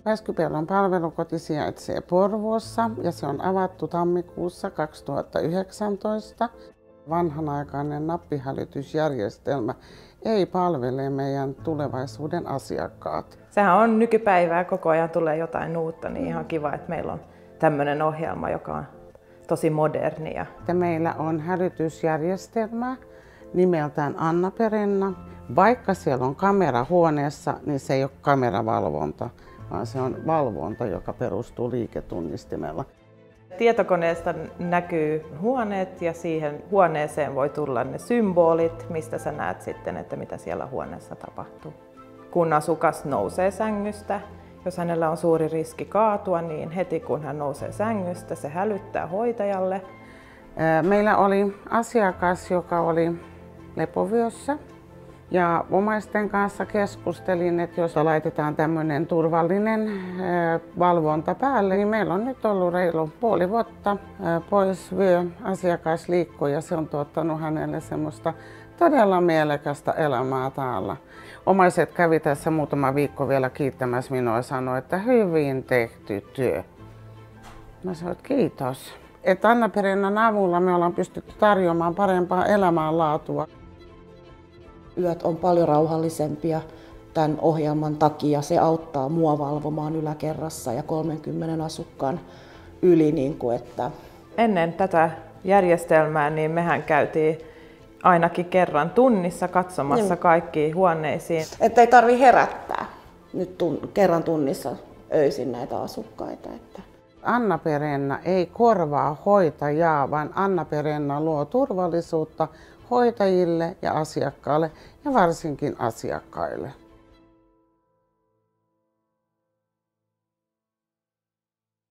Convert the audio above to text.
Pääskypellon palvelukoti sijaitsee Porvoossa ja se on avattu tammikuussa 2019. Vanhanaikainen nappihälytysjärjestelmä ei palvele meidän tulevaisuuden asiakkaat. Sehän on nykypäivää, koko ajan tulee jotain uutta, niin ihan kiva, että meillä on tämmöinen ohjelma, joka on tosi moderni. Meillä on hälytysjärjestelmä nimeltään Anna Perenna. Vaikka siellä on kamera huoneessa, niin se ei ole kameravalvonta, vaan se on valvonta, joka perustuu liiketunnistimella. Tietokoneesta näkyy huoneet ja siihen huoneeseen voi tulla ne symbolit, mistä sä näet sitten, että mitä siellä huoneessa tapahtuu. Kun asukas nousee sängystä, jos hänellä on suuri riski kaatua, niin heti kun hän nousee sängystä, se hälyttää hoitajalle. Meillä oli asiakas, joka oli lepovyössä. Ja omaisten kanssa keskustelin, että jos laitetaan tämmöinen turvallinen valvonta päälle, niin meillä on nyt ollut reilu puoli vuotta pois asiakas liikkuu ja se on tuottanut hänelle semmoista todella mielekästä elämää täällä. Omaiset kävi tässä muutama viikko vielä kiittämässä minua ja sanoi, että hyvin tehty työ. Mä sanoin, että kiitos. Että Anna Perennan avulla me ollaan pystytty tarjoamaan parempaa elämänlaatua. Yöt on paljon rauhallisempia tämän ohjelman takia. Se auttaa mua valvomaan yläkerrassa ja 30 asukkaan yli. Ennen tätä järjestelmää niin mehän käytiin ainakin kerran tunnissa katsomassa kaikkiin huoneisiin. Että ei tarvitse herättää nyt kerran tunnissa öisin näitä asukkaita. Anna Perenna ei korvaa hoitajaa, vaan Anna Perenna luo turvallisuutta hoitajille ja asiakkaille ja varsinkin asiakkaille.